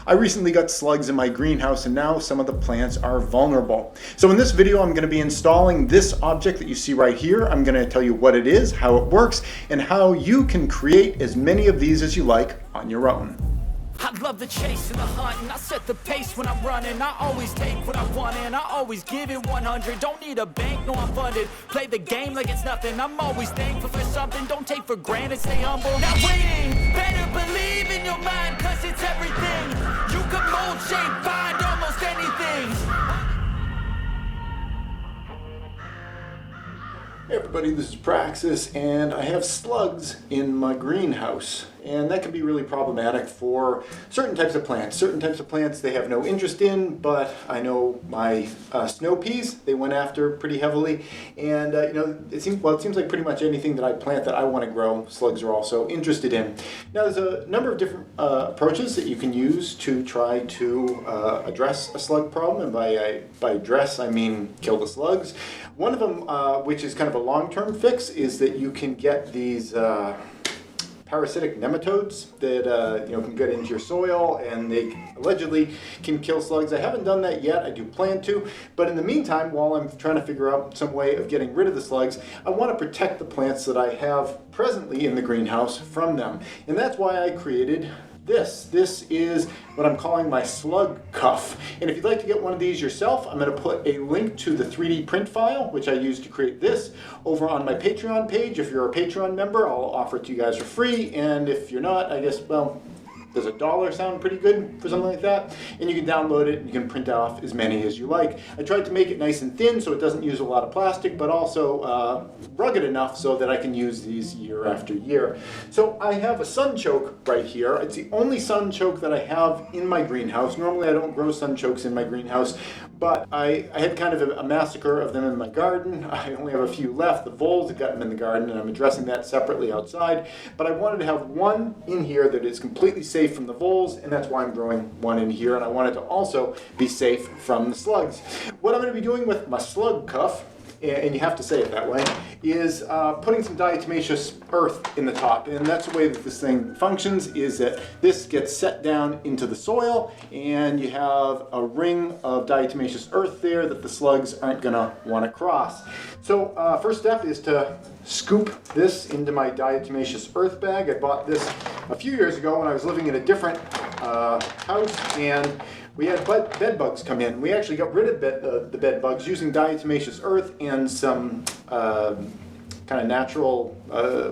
I recently got slugs in my greenhouse and now some of the plants are vulnerable. So in this video I'm going to be installing this object that you see right here. I'm going to tell you what it is, how it works, and how you can create as many of these as you like on your own. I love the chase and the hunt, and I set the pace when I'm running. I always take what I want and I always give it 100. Don't need a bank, no I'm funded. Play the game like it's nothing. I'm always thankful for something. Don't take for granted, stay humble. Now waiting, better believe in your mind, cause it's everything. You can mold, shape, find almost anything. Hey everybody, this is Praxis, and I have slugs in my greenhouse, and that can be really problematic for certain types of plants. Certain types of plants they have no interest in, but I know my snow peas they went after pretty heavily, and it seems like pretty much anything that I plant that I want to grow, slugs are also interested in. Now there's a number of different approaches that you can use to try to address a slug problem, and by address I mean kill the slugs. One of them, which is kind of a long-term fix, is that you can get these parasitic nematodes that can get into your soil, and they allegedly can kill slugs. I haven't done that yet. I do plan to, but in the meantime, while I'm trying to figure out some way of getting rid of the slugs, I want to protect the plants that I have presently in the greenhouse from them, and that's why I created this. This is what I'm calling my Slug Cuff. And if you'd like to get one of these yourself, I'm going to put a link to the 3D print file, which I used to create this, over on my Patreon page. If you're a Patreon member, I'll offer it to you guys for free. And if you're not, I guess, well, does $1 sound pretty good for something like that? And you can download it and you can print off as many as you like. I tried to make it nice and thin so it doesn't use a lot of plastic, but also rugged enough so that I can use these year after year. So I have a sunchoke right here. It's the only sunchoke that I have in my greenhouse. Normally I don't grow sunchokes in my greenhouse, but I had kind of a massacre of them in my garden. I only have a few left. The voles have gotten them in the garden, and I'm addressing that separately outside. But I wanted to have one in here that is completely safe from the voles, and that's why I'm growing one in here. And I want it to also be safe from the slugs. What I'm going to be doing with my Slug Cuff, and you have to say it that way, is putting some diatomaceous earth in the top. And that's the way that this thing functions, is that this gets set down into the soil, and you have a ring of diatomaceous earth there that the slugs aren't going to want to cross. So first step is to scoop this into my diatomaceous earth bag. I bought this a few years ago when I was living in a different house, and we had bed bugs come in. We actually got rid of the bed bugs using diatomaceous earth and some kind of natural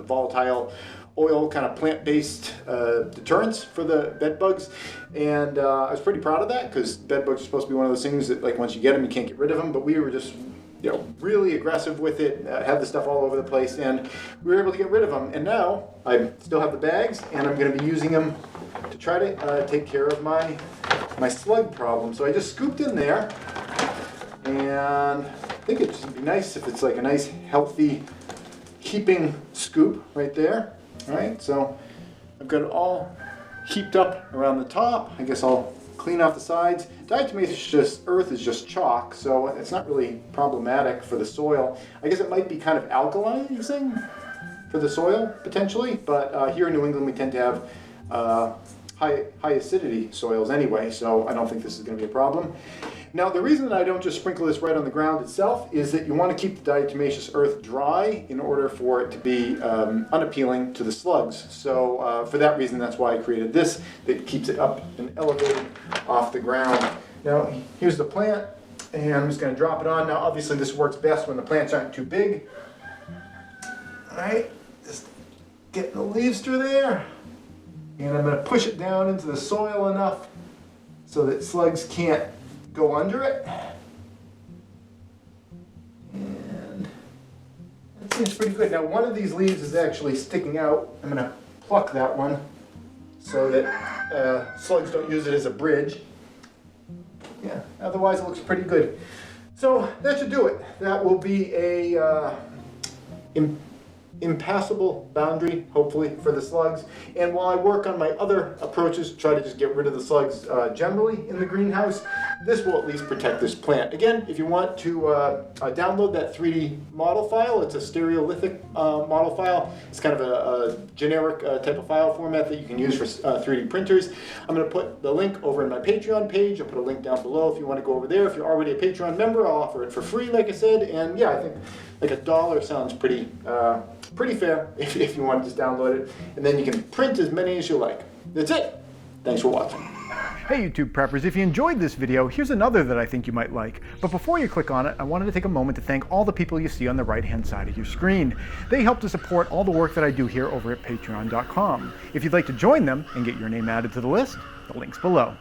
volatile oil, kind of plant-based deterrents for the bed bugs. And I was pretty proud of that, because bed bugs are supposed to be one of those things that, like, once you get them, you can't get rid of them. But we were just really aggressive with it, had the stuff all over the place, and we were able to get rid of them. And now I still have the bags, and I'm going to be using them to try to take care of my slug problem. So I just scooped in there, and I think it'd just be nice if it's like a nice healthy heaping scoop right there. All right, so I've got it all heaped up around the top. I guess I'll clean off the sides. Diatomaceous earth is just chalk, so it's not really problematic for the soil. I guess it might be kind of alkalizing for the soil potentially, but here in New England we tend to have high acidity soils anyway, so I don't think this is going to be a problem. Now the reason that I don't just sprinkle this right on the ground itself is that you want to keep the diatomaceous earth dry in order for it to be unappealing to the slugs. So for that reason, that's why I created this, that keeps it up and elevated off the ground. Now here's the plant, and I'm just going to drop it on. Now obviously this works best when the plants aren't too big. Alright, just getting the leaves through there. And I'm going to push it down into the soil enough so that slugs can't go under it. And that seems pretty good. Now one of these leaves is actually sticking out. I'm going to pluck that one so that slugs don't use it as a bridge. Yeah, otherwise it looks pretty good. So that should do it. That will be a impassable boundary, hopefully, for the slugs. And while I work on my other approaches to try to just get rid of the slugs generally in the greenhouse, this will at least protect this plant. Again, if you want to download that 3D model file, it's a stereolithic model file. It's kind of a generic type of file format that you can use for 3D printers. I'm going to put the link over in my Patreon page. I'll put a link down below if you want to go over there. If you're already a Patreon member, I'll offer it for free, like I said. And yeah, I think like $1 sounds pretty fair if you want to just download it. And then you can print as many as you like. That's it. Thanks for watching. Hey YouTube preppers, if you enjoyed this video, here's another that I think you might like. But before you click on it, I wanted to take a moment to thank all the people you see on the right-hand side of your screen. They help to support all the work that I do here over at patreon.com. If you'd like to join them and get your name added to the list, the link's below.